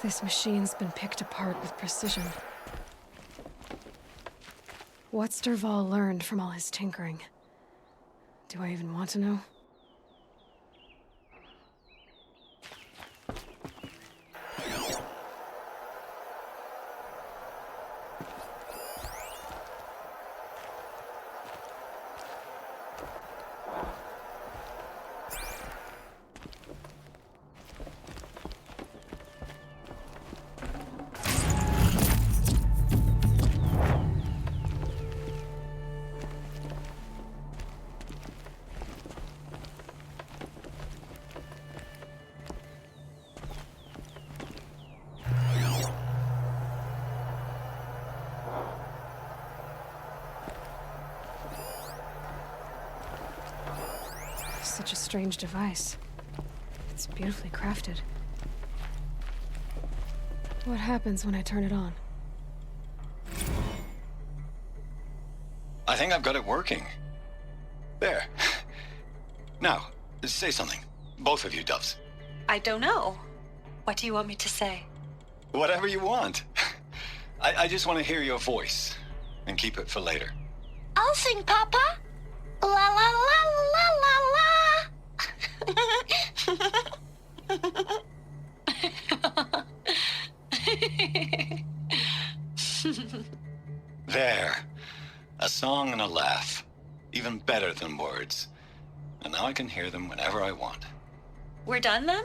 This machine's been picked apart with precision. What's Dravahl learned from all his tinkering? Do I even want to know? Such a strange device. It's beautifully crafted. What happens when I turn it on? I think I've got it working. There. Now, say something. Both of you, doves. I don't know. What do you want me to say? Whatever you want. I just want to hear your voice. And keep it for later. I'll sing, Papa. La la la la la la. There. A song and a laugh. Even better than words. And now I can hear them whenever I want. We're done then?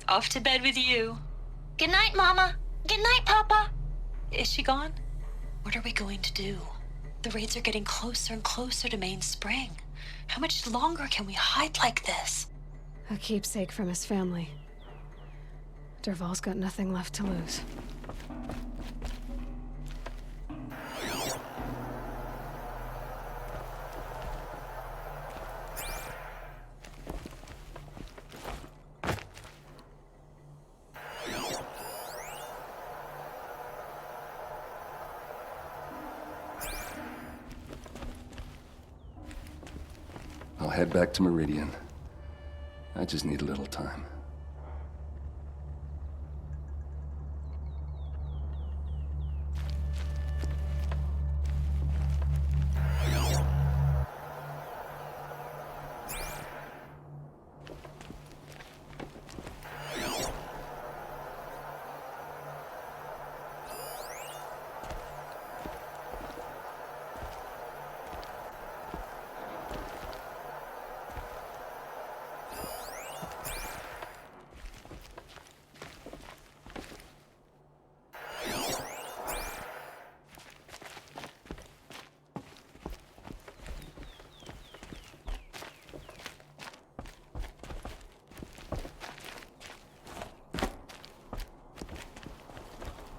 Off to bed with you. Good night, Mama. Good night, Papa. Is she gone? What are we going to do? The raids are getting closer and closer to Main Spring. How much longer can we hide like this? A keepsake from his family. Dravahl's got nothing left to lose. I'll head back to Meridian. I just need a little time.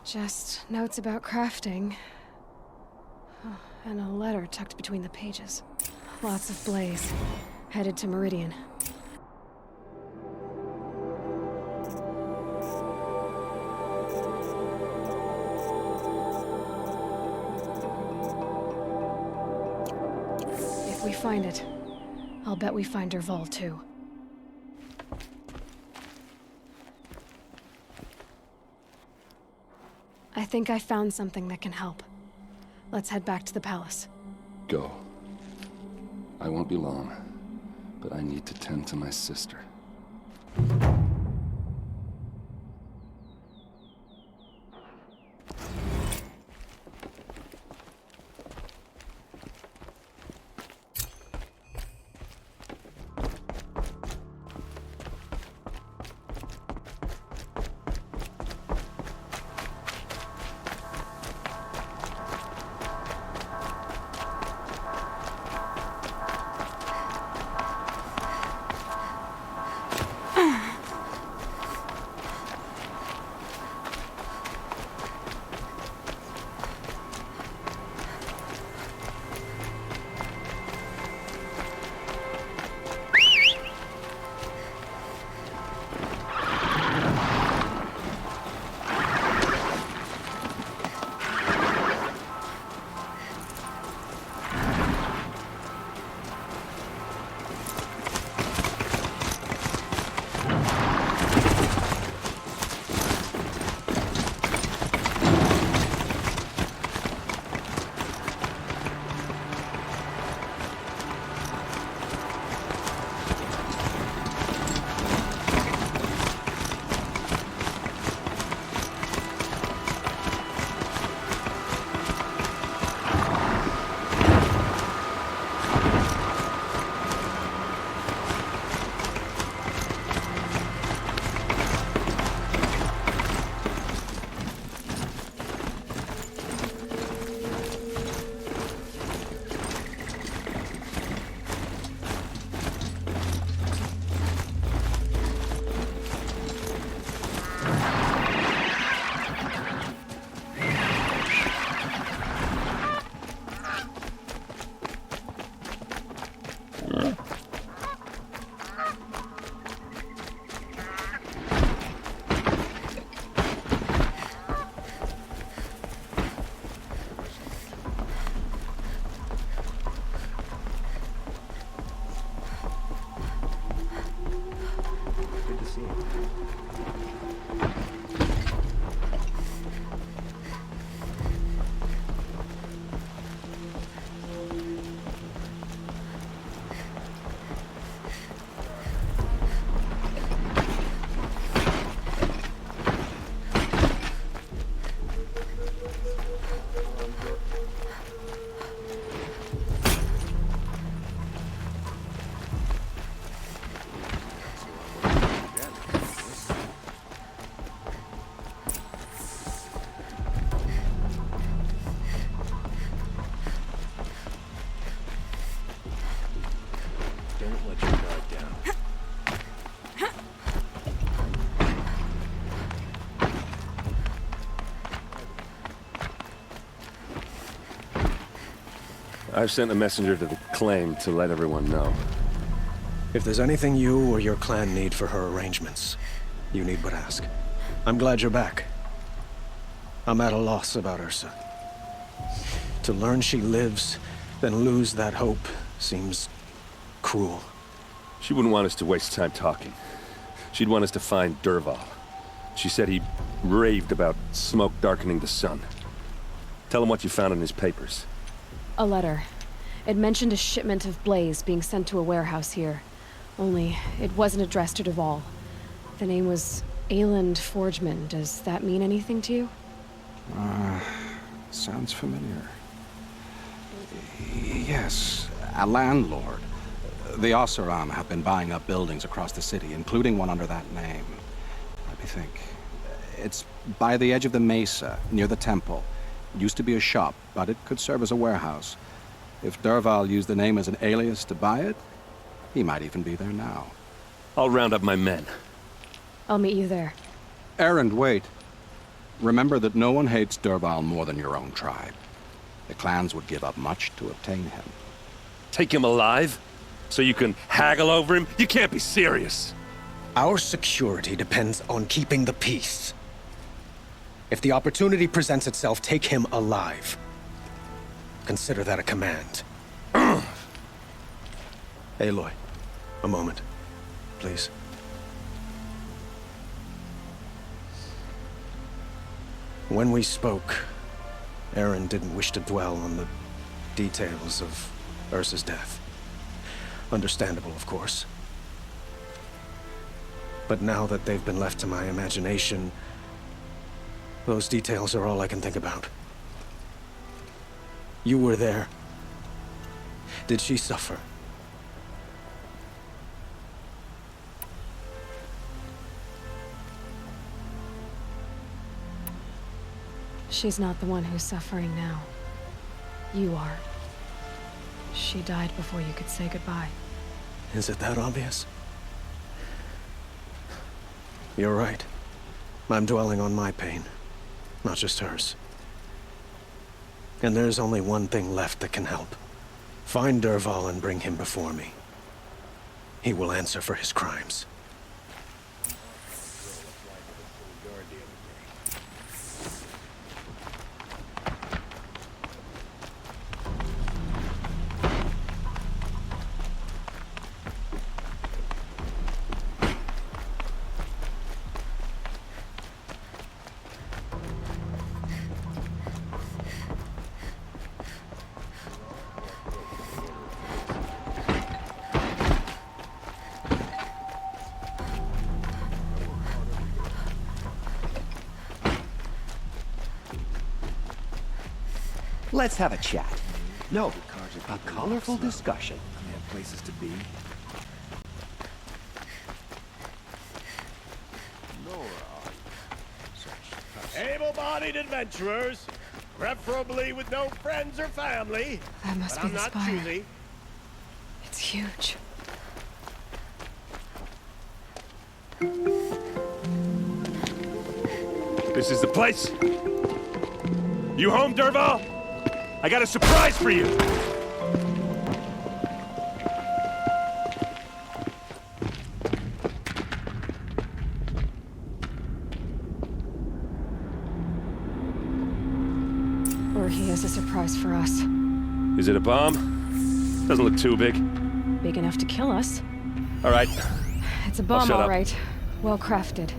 Just notes about crafting. Oh, and a letter tucked between the pages. Lots of blaze. Headed to Meridian. If we find it, I'll bet we find Dravahl too. I think I found something that can help. Let's head back to the palace. Go. I won't be long, but I need to tend to my sister. I've sent a messenger to the claim to let everyone know. If there's anything you or your clan need for her arrangements, you need but ask. I'm glad you're back. I'm at a loss about Ursa. To learn she lives, then lose that hope, seems cruel. She wouldn't want us to waste time talking. She'd want us to find Dravahl. She said he raved about smoke darkening the sun. Tell him what you found in his papers. A letter. It mentioned a shipment of blaze being sent to a warehouse here. Only, it wasn't addressed to Dravahl. The name was Ayland Forgeman. Does that mean anything to you? Sounds familiar. Yes, a landlord. The Oseram have been buying up buildings across the city, including one under that name. Let me think. It's by the edge of the mesa, near the temple. It used to be a shop, but it could serve as a warehouse. If Dravahl used the name as an alias to buy it, he might even be there now. I'll round up my men. I'll meet you there. Erend, wait. Remember that no one hates Dravahl more than your own tribe. The clans would give up much to obtain him. Take him alive? So you can haggle over him? You can't be serious. Our security depends on keeping the peace. If the opportunity presents itself, take him alive. Consider that a command. Aloy, a moment, please. When we spoke, Erend didn't wish to dwell on the details of Ursa's death. Understandable, of course. But now that they've been left to my imagination, those details are all I can think about. You were there. Did she suffer? She's not the one who's suffering now. You are. She died before you could say goodbye. Is it that obvious? You're right. I'm dwelling on my pain, not just hers. And there's only one thing left that can help. Find Dravahl and bring him before me. He will answer for his crimes. Let's have a chat. No, a colorful discussion. Places to be. Able-bodied adventurers, preferably with no friends or family. That must but be I'm the not spire. choosy. It's huge. This is the place. You home, Dravahl? I got a surprise for you. Or he has a surprise for us. Is it a bomb? Doesn't look too big. Big enough to kill us. All right. It's a bomb, shut all up. right. Well crafted.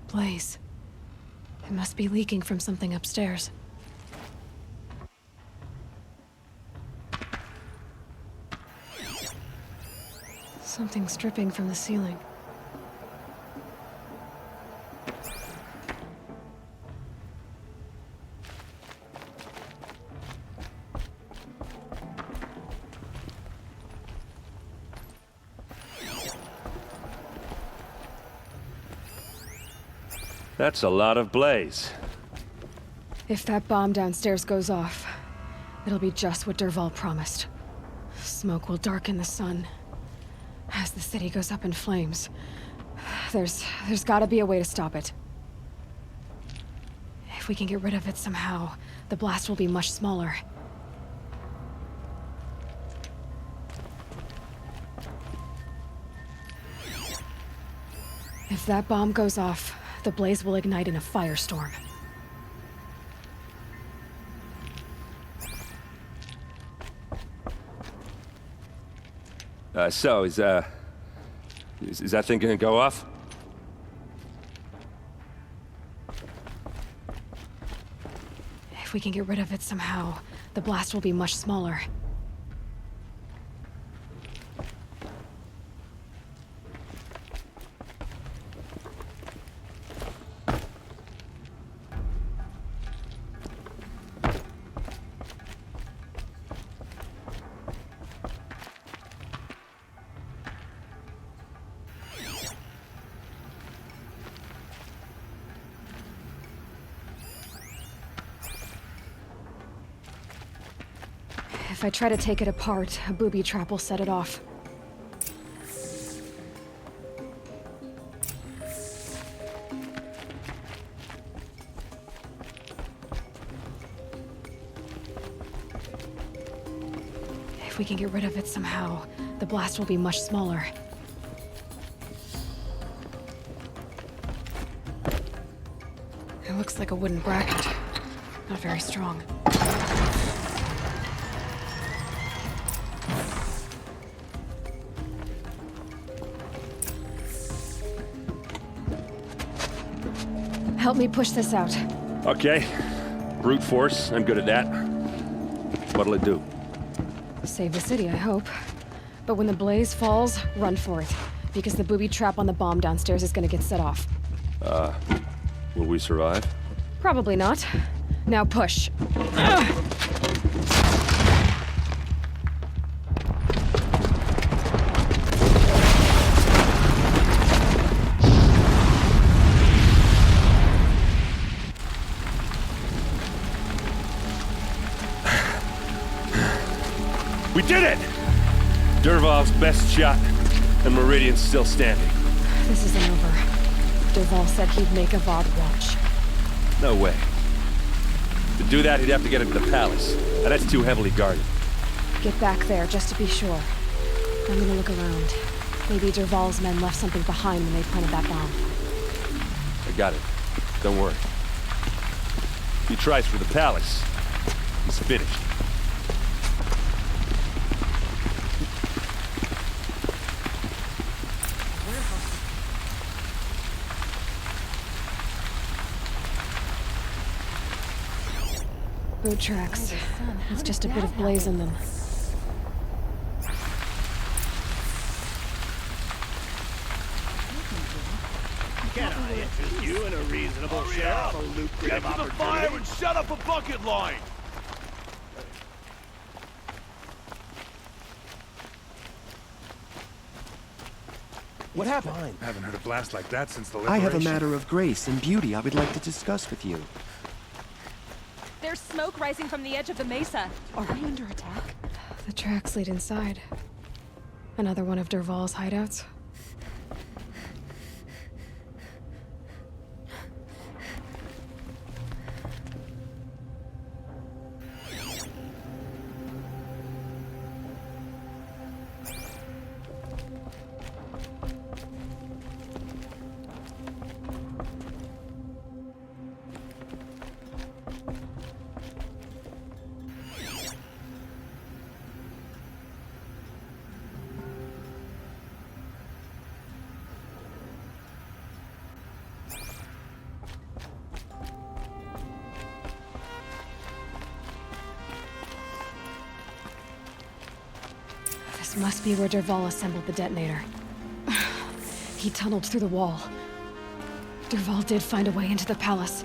Blaze. It must be leaking from something upstairs. Something's dripping from the ceiling. That's a lot of blaze. If that bomb downstairs goes off, it'll be just what Dravahl promised. Smoke will darken the sun. As the city goes up in flames, There's gotta be a way to stop it. If we can get rid of it somehow, the blast will be much smaller. If that bomb goes off, the blaze will ignite in a firestorm. So, is that thing gonna go off? If we can get rid of it somehow, the blast will be much smaller. If I try to take it apart, a booby trap will set it off. If we can get rid of it somehow, the blast will be much smaller. It looks like a wooden bracket. Not very strong. Help me push this out. Okay. Brute force, I'm good at that. What'll it do? Save the city, I hope. But when the blaze falls, run for it. Because the booby trap on the bomb downstairs is gonna get set off. Will we survive? Probably not. Now push. We did it! Dravahl's best shot, and Meridian's still standing. This isn't over. Dravahl said he'd make a VOD watch. No way. To do that, he'd have to get into the palace, and that's too heavily guarded. Get back there, just to be sure. I'm gonna look around. Maybe Dravahl's men left something behind when they planted that bomb. I got it. Don't worry. If he tries for the palace, he's finished. Boot tracks. It's just a bit of blaze in them. Can I interest you in a reasonable share of a lucrative Get to the opportunity? fire and shut up a bucket line! What happened? Fine. Haven't heard a blast like that since the I liberation. have a matter of grace and beauty I would like to discuss with you. There's smoke rising from the edge of the mesa. Are we under attack? The tracks lead inside. Another one of Dravahl's hideouts. This must be where Dravahl assembled the detonator. He tunneled through the wall. Dravahl did find a way into the palace.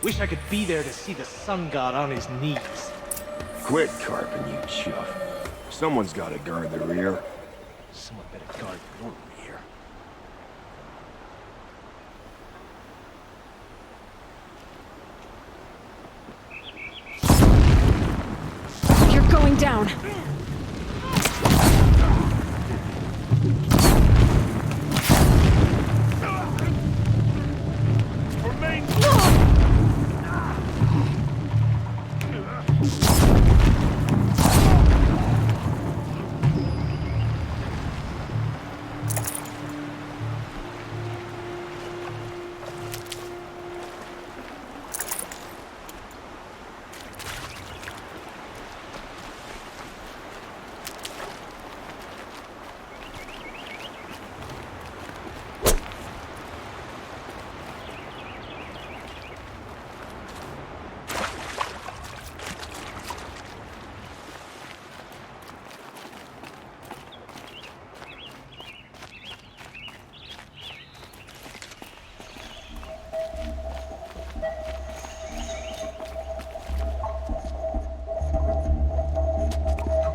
Wish I could be there to see the sun god on his knees. Quit carping, you chuff. Someone's gotta guard the rear. Someone better guard your rear. You're going down.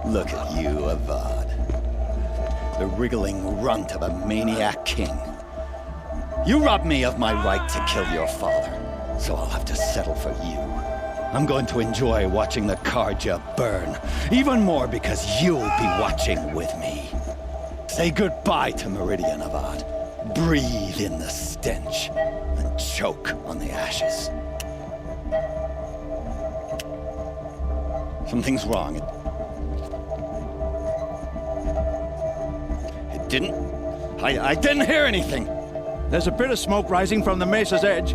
Look at you, Avad. The wriggling runt of a maniac king. You robbed me of my right to kill your father, so I'll have to settle for you. I'm going to enjoy watching the Karja burn, even more because you'll be watching with me. Say goodbye to Meridian, Avad. Breathe in the stench, and choke on the ashes. Something's wrong. I didn't hear anything. There's a bit of smoke rising from the mesa's edge.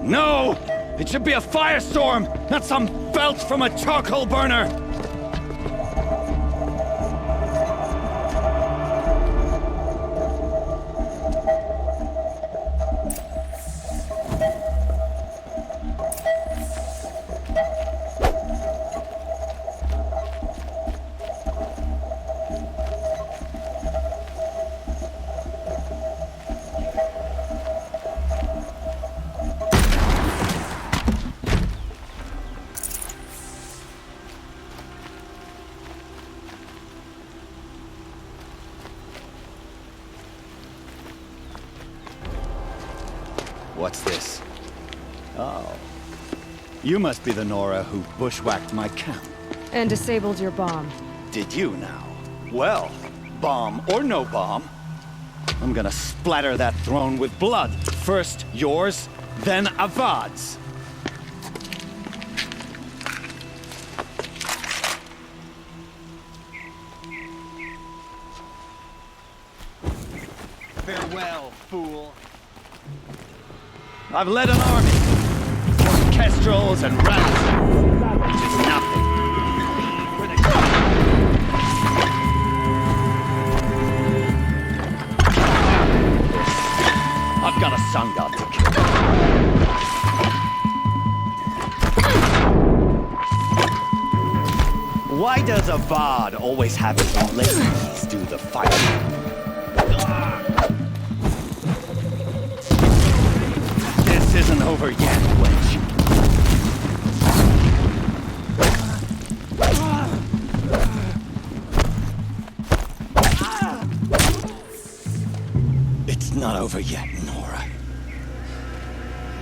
No! It should be a firestorm, not some belch from a charcoal burner! What's this? Oh. You must be the Nora who bushwhacked my camp. And disabled your bomb. Did you now? Well, bomb or no bomb, I'm gonna splatter that throne with blood. First yours, then Avad's. Farewell, fool. I've led an army. Kestrels and rats. Which is nothing. I've got a sun god to kill. Why does Avad always have his ladies do the fighting? This isn't over yet, witch. It's not over yet, Nora.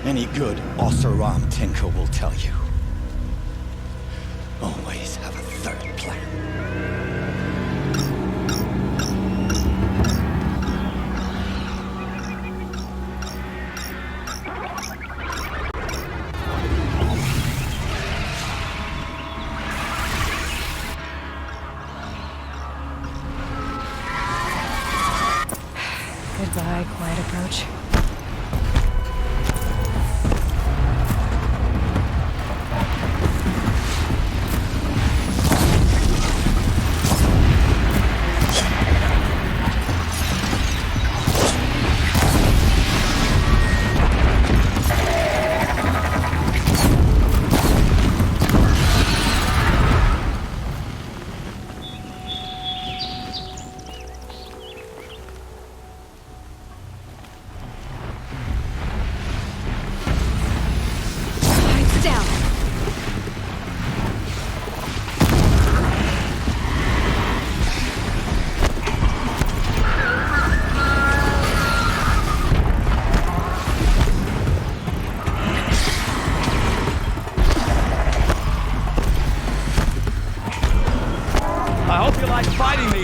Any good Oseram tinker will tell you. Always have a third plan. Goodbye, quiet approach.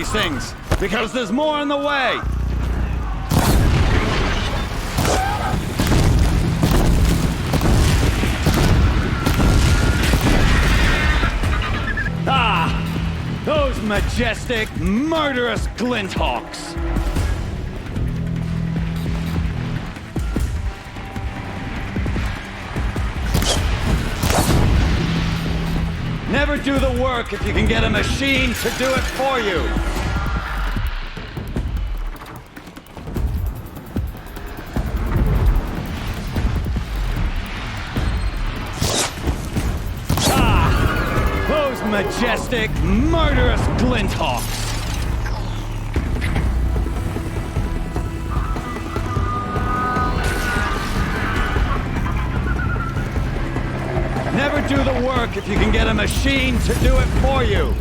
these things, because there's more on the way! Ah! Those majestic, murderous glinthawks! Never do the work if you can get a machine to do it for you! Ah! Those majestic, murderous glinthawks! Never do the work if you can get a machine to do it for you!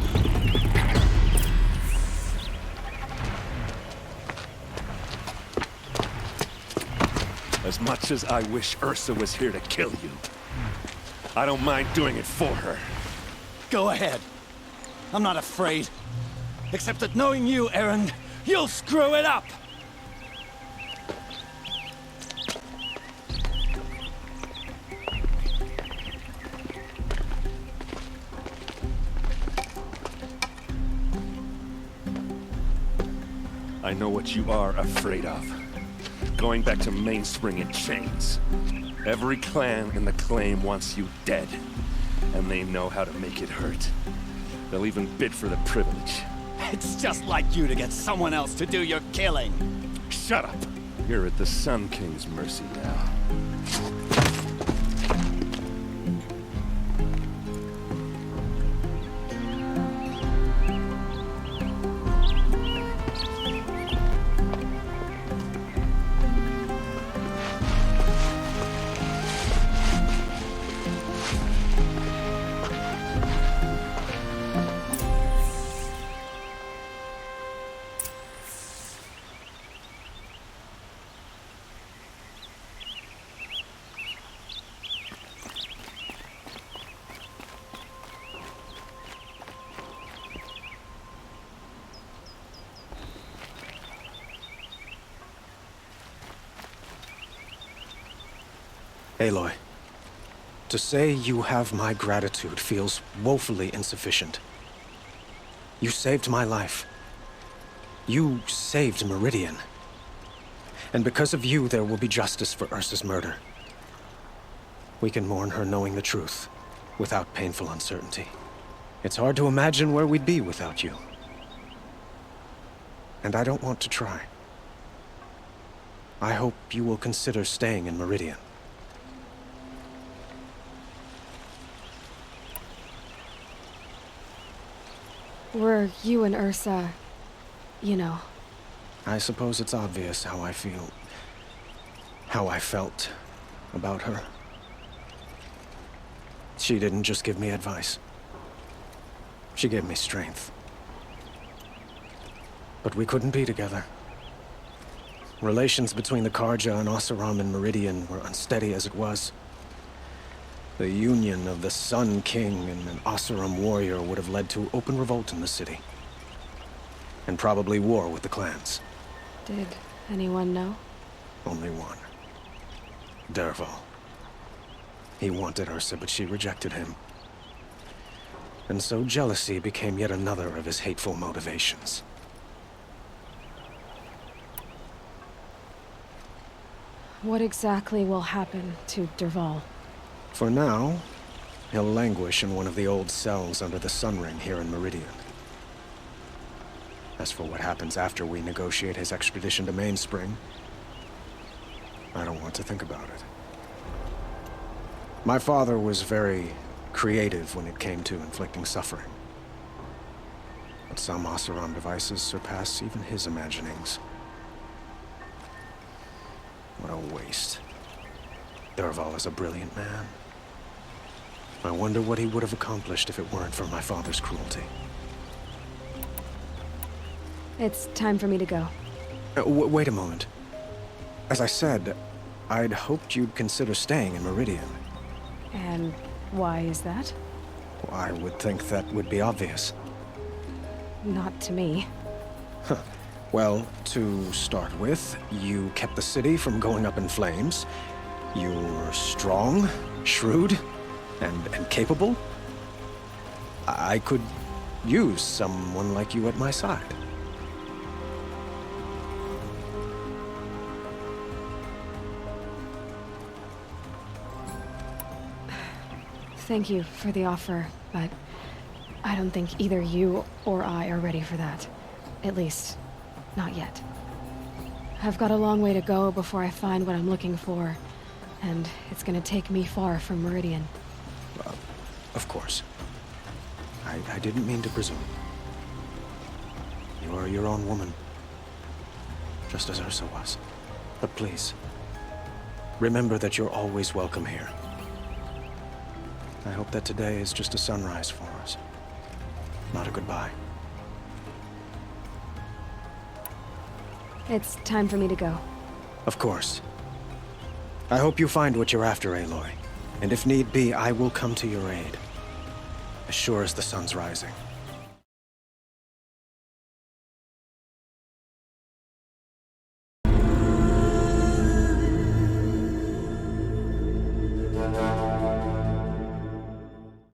As much as I wish Ursa was here to kill you, I don't mind doing it for her. Go ahead. I'm not afraid. Except that knowing you, Aaron, you'll screw it up! I know what you are afraid of. Going back to Mainspring in chains. Every clan in the claim wants you dead. And they know how to make it hurt. They'll even bid for the privilege. It's just like you to get someone else to do your killing. Shut up! You're at the Sun King's mercy now. Aloy, to say you have my gratitude feels woefully insufficient. You saved my life. You saved Meridian. And because of you, there will be justice for Ursa's murder. We can mourn her knowing the truth, without painful uncertainty. It's hard to imagine where we'd be without you. And I don't want to try. I hope you will consider staying in Meridian. Were you and Ursa, you know? I suppose it's obvious how I feel. How I felt about her. She didn't just give me advice. She gave me strength. But we couldn't be together. Relations between the Karja and Oseram and Meridian were unsteady as it was. The union of the Sun King and an Oseram warrior would have led to open revolt in the city. And probably war with the clans. Did anyone know? Only one. Dravahl. He wanted Ursa, but she rejected him. And so jealousy became yet another of his hateful motivations. What exactly will happen to Dravahl? For now, he'll languish in one of the old cells under the Sun Ring here in Meridian. As for what happens after we negotiate his extradition to Mainspring, I don't want to think about it. My father was very creative when it came to inflicting suffering. But some Oseram devices surpass even his imaginings. What a waste. Dravahl is a brilliant man. I wonder what he would have accomplished if it weren't for my father's cruelty. It's time for me to go. Wait a moment. As I said, I'd hoped you'd consider staying in Meridian. And why is that? I would think that would be obvious. Not to me. Well, to start with, you kept the city from going up in flames. You were strong, shrewd, and capable. I could use someone like you at my side. Thank you for the offer, but I don't think either you or I are ready for that. At least, not yet. I've got a long way to go before I find what I'm looking for, and it's gonna take me far from Meridian. Of course. I didn't mean to presume. You are your own woman, just as Ursa was. But please, remember that you're always welcome here. I hope that today is just a sunrise for us, not a goodbye. It's time for me to go. Of course. I hope you find what you're after, Aloy. And if need be, I will come to your aid. As sure as the sun's rising.